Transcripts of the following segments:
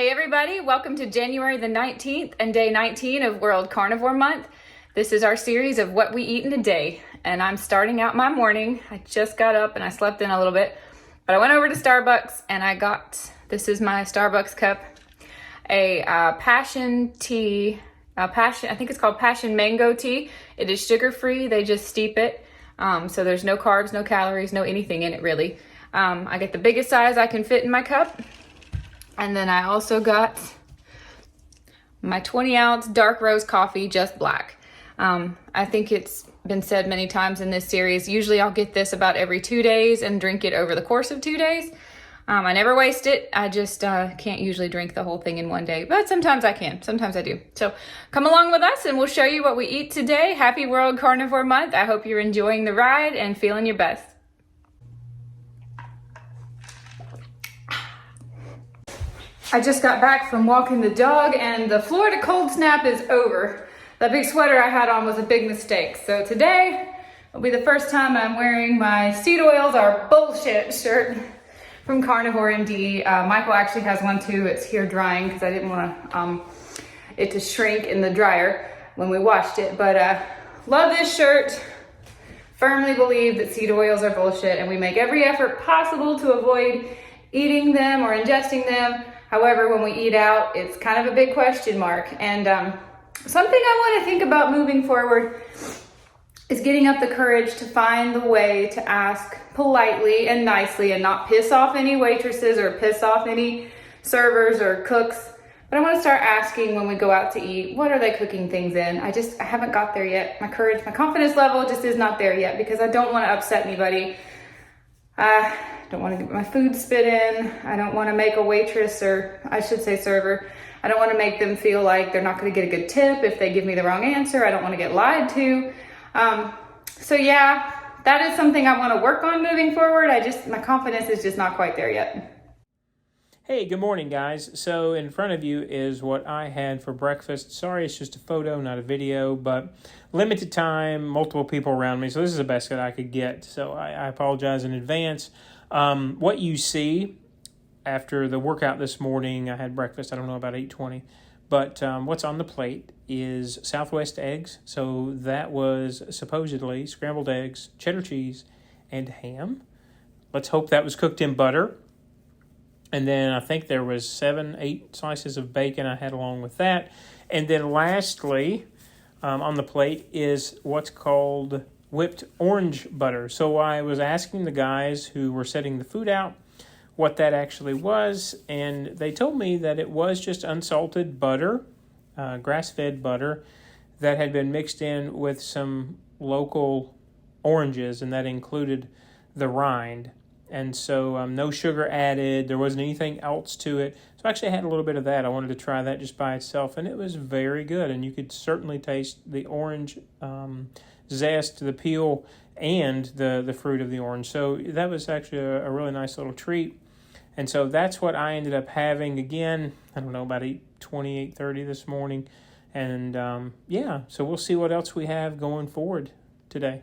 Hey everybody, welcome to January the 19th and day 19 of World Carnivore Month. This is our series of what we eat in a day, and I'm starting out my morning. I just got up and I slept in a little bit, but I went over to Starbucks and I got, this is my Starbucks cup, a passion tea, I think it's called passion mango tea. It is sugar-free, they just steep it, so there's no carbs, no calories, no anything in it really. I get the biggest size I can fit in my cup. And then I also got my 20-ounce dark roast coffee, just black. I think it's been said many times in this series, usually I'll get this about every 2 days and drink it over the course of 2 days. I never waste it. I just can't usually drink the whole thing in one day, but sometimes I can, sometimes I do. So come along with us and we'll show you what we eat today. Happy World Carnivore Month. I hope you're enjoying the ride and feeling your best. I just got back from walking the dog and the Florida cold snap is over. That big sweater I had on was a big mistake. So today will be the first time I'm wearing my seed oils are bullshit shirt from Carnivore MD. Michael actually has one too. It's here drying because I didn't want it to shrink in the dryer when we washed it. But love this shirt. Firmly believe that seed oils are bullshit and we make every effort possible to avoid eating them or ingesting them. However, when we eat out, it's kind of a big question mark. And something I want to think about moving forward is getting up the courage to find the way to ask politely and nicely and not piss off any waitresses or piss off any servers or cooks. But I want to start asking when we go out to eat, what are they cooking things in? I haven't got there yet. My courage, my confidence level just is not there yet because I don't want to upset anybody. I don't want to get my food spit in. I don't want to make a waitress, or I should say server, I don't want to make them feel like they're not going to get a good tip if they give me the wrong answer. I don't want to get lied to. So yeah, that is something I want to work on moving forward. My confidence is just not quite there yet. Hey, good morning, guys. So in front of you is what I had for breakfast. Sorry, it's just a photo, not a video, but limited time, multiple people around me. So this is the best that I could get. So I apologize in advance. What you see after the workout this morning, I had breakfast, I don't know, about 8:20. But what's on the plate is Southwest eggs. So that was supposedly scrambled eggs, cheddar cheese, and ham. Let's hope that was cooked in butter. And then I think there was 7-8 slices of bacon I had along with that. And then lastly, on the plate is what's called whipped orange butter. So I was asking the guys who were setting the food out what that actually was, and they told me that it was just unsalted butter, grass-fed butter, that had been mixed in with some local oranges, and that included the rind. And so no sugar added. There wasn't anything else to it. So I actually had a little bit of that. I wanted to try that just by itself, and it was very good. And you could certainly taste the orange zest, the peel, and the fruit of the orange. So that was actually a really nice little treat. And so that's what I ended up having again, I don't know, about 8:20, 8:30 this morning. And yeah, so we'll see what else we have going forward today.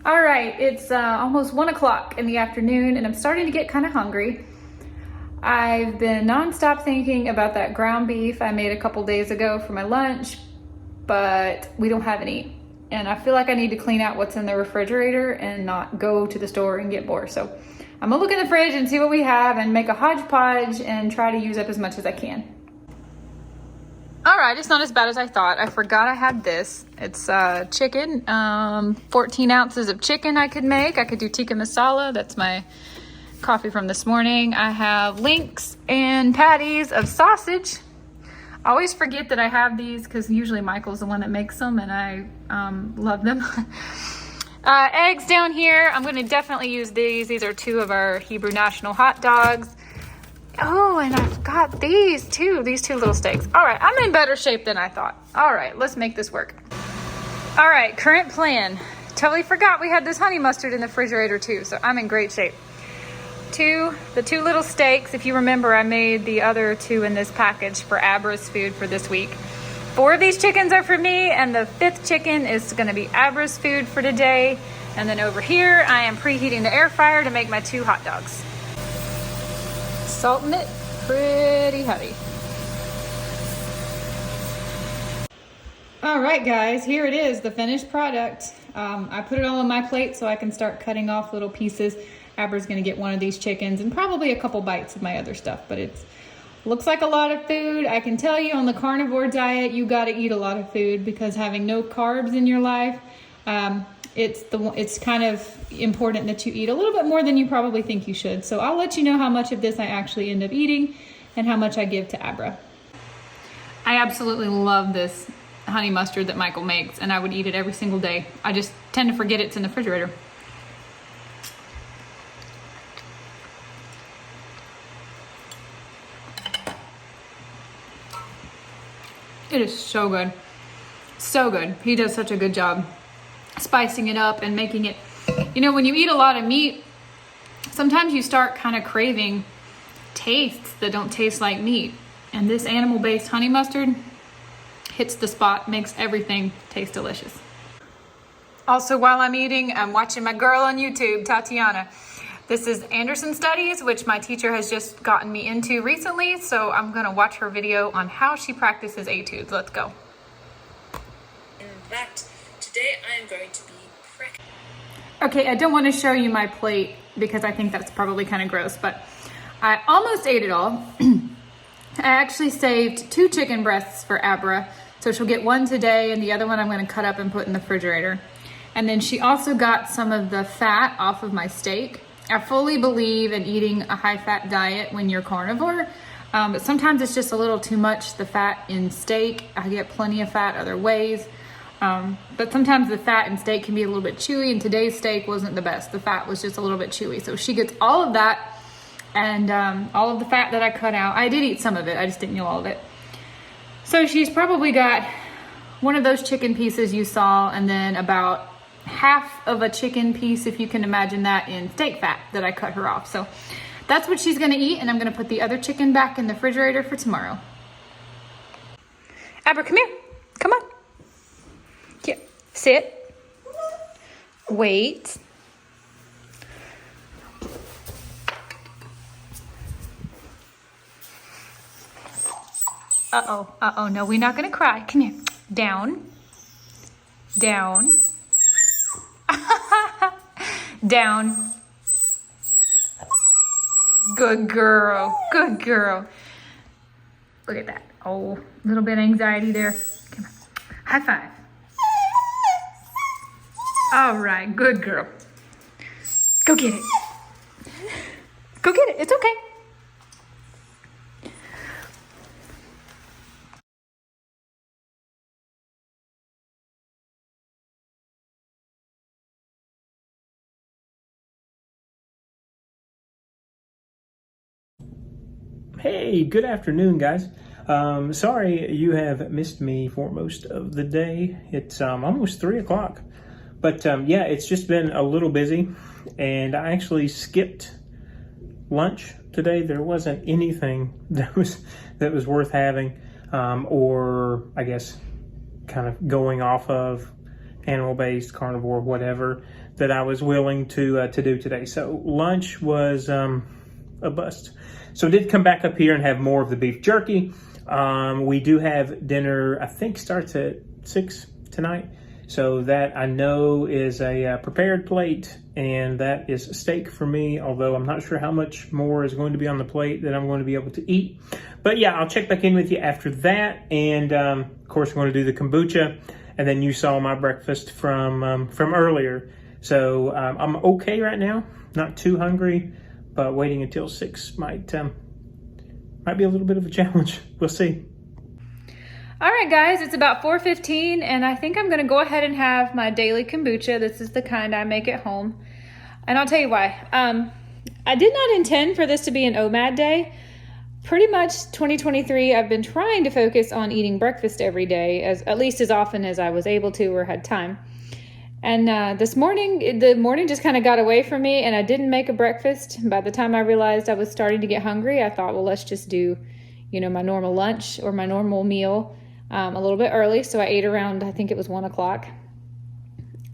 All right, it's almost 1 o'clock in the afternoon and I'm starting to get kind of hungry. I've been nonstop thinking about that ground beef I made a couple days ago for my lunch, but we don't have any. and I feel like I need to clean out what's in the refrigerator and not go to the store and get more. So I'm gonna look in the fridge and see what we have and make a hodgepodge and try to use up as much as I can. All right, it's not as bad as I thought. I forgot I had this. It's chicken, 14 ounces of chicken I could make. I could do tikka masala. That's my coffee from this morning. I have links and patties of sausage. I always forget that I have these because usually Michael's the one that makes them, and I love them. Eggs down here. I'm going to definitely use these. These are 2 of our Hebrew National hot dogs. Oh, and I've got these too, these 2 little steaks. All right, I'm in better shape than I thought. All right, let's make this work. All right, current plan. Totally forgot we had this honey mustard in the refrigerator too, so I'm in great shape. The 2 little steaks. If you remember, I made the other 2 in this package for Abra's food for this week. 4 of these chickens are for me, and the 5th chicken is gonna be Abra's food for today. And then over here, I am preheating the air fryer to make my 2 hot dogs. Salting it pretty heavy. All right, guys, here it is, the finished product. I put it all on my plate so I can start cutting off little pieces. Abra's gonna get one of these chickens and probably a couple bites of my other stuff, but it looks like a lot of food. I can tell you on the carnivore diet, you gotta eat a lot of food because having no carbs in your life, it's kind of important that you eat a little bit more than you probably think you should. So I'll let you know how much of this I actually end up eating and how much I give to Abra. I absolutely love this honey mustard that Michael makes, and I would eat it every single day. I just tend to forget it's in the refrigerator. It is so good. So good. He does such a good job spicing it up and making it, you know, when you eat a lot of meat, sometimes you start kind of craving tastes that don't taste like meat. And this animal-based honey mustard hits the spot, makes everything taste delicious. Also, while I'm eating, I'm watching my girl on YouTube, Tatiana. This is Anderson Studies, which my teacher has just gotten me into recently, so I'm gonna watch her video on how she practices etudes. Let's go. In fact, today I am going to be Okay, I don't want to show you my plate because I think that's probably kind of gross, but I almost ate it all. I actually saved 2 chicken breasts for Abra, so she'll get 1 today and the other one I'm going to cut up and put in the refrigerator. And then she also got some of the fat off of my steak. I fully believe in eating a high-fat diet when you're carnivore, but sometimes it's just a little too much, the fat in steak. I get plenty of fat other ways, but sometimes the fat in steak can be a little bit chewy, and today's steak wasn't the best. The fat was just a little bit chewy. So she gets all of that, and all of the fat that I cut out. I did eat some of it, I just didn't eat all of it. So she's probably got one of those chicken pieces you saw, and then about half of a chicken piece, if you can imagine that, in steak fat that I cut her off. So that's what she's gonna eat, and I'm gonna put the other chicken back in the refrigerator for tomorrow. Abra, come here. Come on. Here, sit. Wait. Uh-oh, uh-oh, no, we're not gonna cry. Come here. Down. Down. Down. Good girl. Good girl. Look at that. Oh, a little bit of anxiety there. Come on. High five. All right. Good girl. Go get it. Go get it. It's okay. Hey, good afternoon, guys. Sorry you have missed me for most of the day. It's almost 3 o'clock, but yeah, it's just been a little busy, and I actually skipped lunch today. There wasn't anything that was worth having, or I guess kind of going off of animal-based, carnivore, whatever, that I was willing to do today. So lunch was a bust. So I did come back up here and have more of the beef jerky. We do have dinner, I think starts at 6 tonight. So that I know is a prepared plate, and that is steak for me, although I'm not sure how much more is going to be on the plate that I'm going to be able to eat. But yeah, I'll check back in with you after that. And of course, we're going to do the kombucha. And then you saw my breakfast from earlier. So I'm okay right now, not too hungry, but waiting until 6 might be a little bit of a challenge. We'll see. All right, guys, it's about 4:15, and I think I'm going to go ahead and have my daily kombucha. This is the kind I make at home, and I'll tell you why. I did not intend for this to be an OMAD day. Pretty much 2023, I've been trying to focus on eating breakfast every day, at least as often as I was able to or had time. And this morning, the morning just kind of got away from me, and I didn't make a breakfast. By the time I realized I was starting to get hungry, I thought, well, let's just do, my normal lunch or my normal meal a little bit early. So I ate around, I think it was 1 o'clock.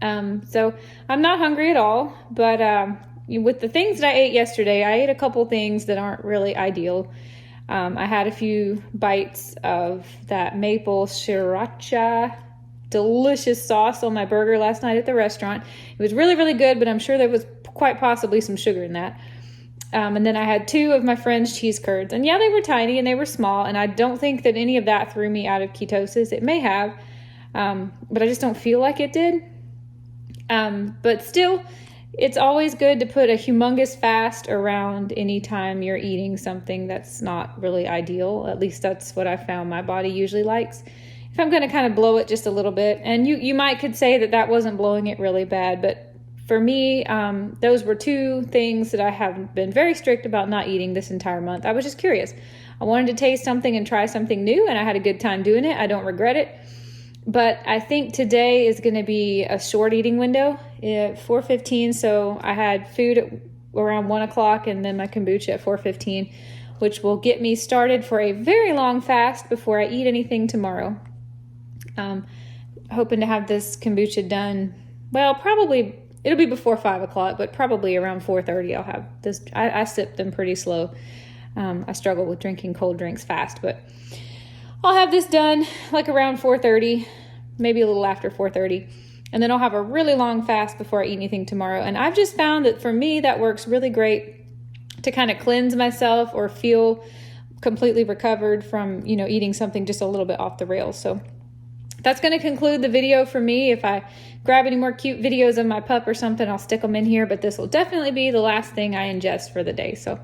So I'm not hungry at all, but with the things that I ate yesterday, I ate a couple things that aren't really ideal. I had a few bites of that maple sriracha delicious sauce on my burger last night at the restaurant. It was really, really good, but I'm sure there was quite possibly some sugar in that. And then I had 2 of my friend's cheese curds. And yeah, they were tiny and they were small. And I don't think that any of that threw me out of ketosis. It may have, but I just don't feel like it did. But still, it's always good to put a humongous fast around any time you're eating something that's not really ideal. At least that's what I found my body usually likes. If I'm going to kind of blow it just a little bit, and you could say that wasn't blowing it really bad, but for me, those were 2 things that I have been very strict about not eating this entire month. I was just curious. I wanted to taste something and try something new, and I had a good time doing it. I don't regret it. But I think today is going to be a short eating window at 4:15. So I had food at around 1 o'clock and then my kombucha at 4:15, which will get me started for a very long fast before I eat anything tomorrow. Hoping to have this kombucha done. Well, probably it'll be before 5 o'clock, but probably around 4:30 I'll have this. I sip them pretty slow. I struggle with drinking cold drinks fast, but I'll have this done like around 4:30, maybe a little after 4:30. And then I'll have a really long fast before I eat anything tomorrow. And I've just found that for me, that works really great to kind of cleanse myself or feel completely recovered from, eating something just a little bit off the rails. So that's going to conclude the video for me. If I grab any more cute videos of my pup or something, I'll stick them in here. But this will definitely be the last thing I ingest for the day. So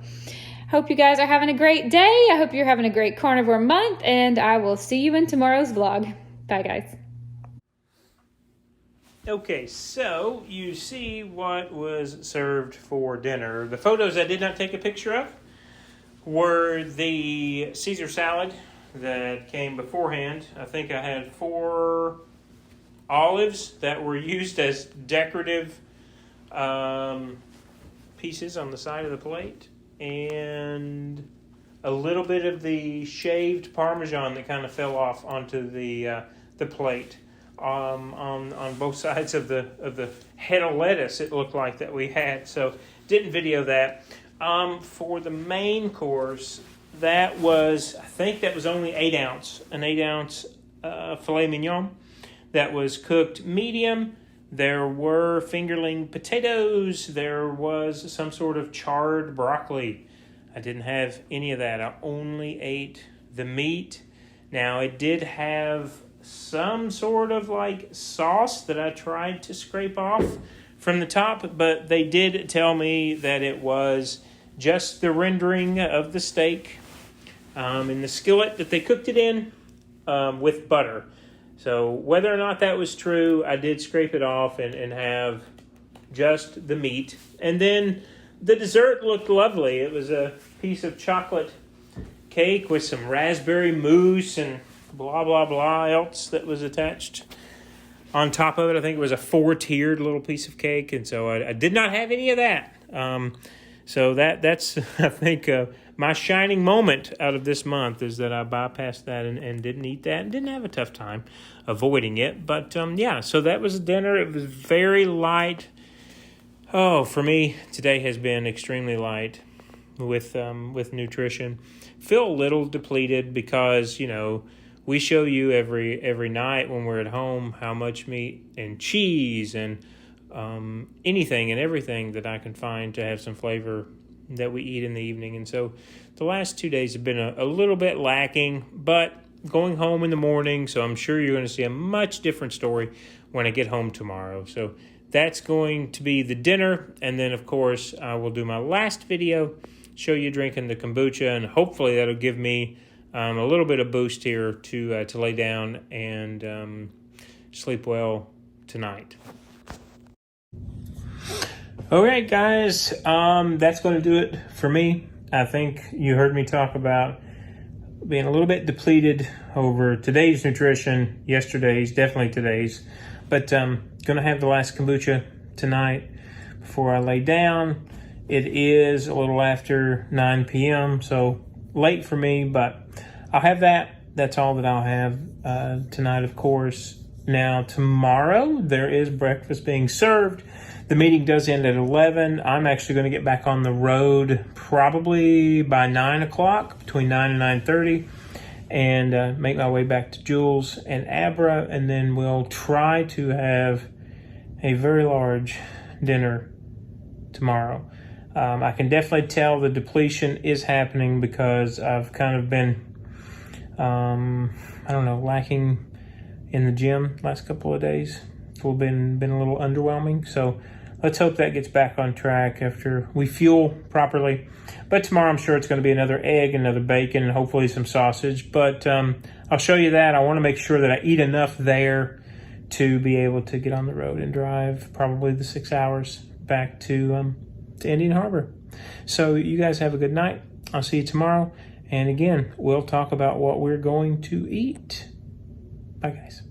hope you guys are having a great day. I hope you're having a great carnivore month. And I will see you in tomorrow's vlog. Bye, guys. Okay, so you see what was served for dinner. The photos I did not take a picture of were the Caesar salad that came beforehand. I think I had 4 olives that were used as decorative pieces on the side of the plate, and a little bit of the shaved Parmesan that kind of fell off onto the plate. On both sides of the head of lettuce, it looked like that we had. So didn't video that. For the main course, I think that was only 8 ounce, an 8 ounce filet mignon that was cooked medium. There were fingerling potatoes. There was some sort of charred broccoli. I didn't have any of that. I only ate the meat. Now, it did have some sort of sauce that I tried to scrape off from the top, but they did tell me that it was just the rendering of the steak in the skillet that they cooked it in with butter. So whether or not that was true, I did scrape it off and have just the meat. And then the dessert looked lovely. It was a piece of chocolate cake with some raspberry mousse and blah, blah, blah else that was attached on top of it. I think it was a 4-tiered little piece of cake, and so I did not have any of that. So that's I think, my shining moment out of this month is that I bypassed that and didn't eat that and didn't have a tough time avoiding it. But, so that was dinner. It was very light. Oh, for me, today has been extremely light with nutrition. Feel a little depleted because, we show you every night when we're at home how much meat and cheese and anything and everything that I can find to have some flavor that we eat in the evening. And so the last 2 days have been a little bit lacking, but going home in the morning, so I'm sure you're going to see a much different story when I get home tomorrow. So that's going to be the dinner, and then of course I will do my last video, show you drinking the kombucha, and hopefully that'll give me a little bit of boost here to lay down and sleep well tonight. All right, guys, that's going to do it for me. I think you heard me talk about being a little bit depleted over today's nutrition, yesterday's, definitely today's. But going to have the last kombucha tonight before I lay down. It is a little after 9 p.m., so late for me, but I'll have that. That's all that I'll have tonight, of course. Now, tomorrow, there is breakfast being served. The meeting does end at 11. I'm actually going to get back on the road probably by 9 o'clock, between 9 and 9:30, and make my way back to Jules and Abra, and then we'll try to have a very large dinner tomorrow. I can definitely tell the depletion is happening because I've kind of been, lacking in the gym last couple of days. It's been a little underwhelming, so let's hope that gets back on track after we fuel properly. But tomorrow I'm sure it's going to be another egg, another bacon, and hopefully some sausage. But I'll show you that. I want to make sure that I eat enough there to be able to get on the road and drive probably the 6 hours back to Indian Harbor. So you guys have a good night. I'll see you tomorrow. And again, we'll talk about what we're going to eat. Bye, guys.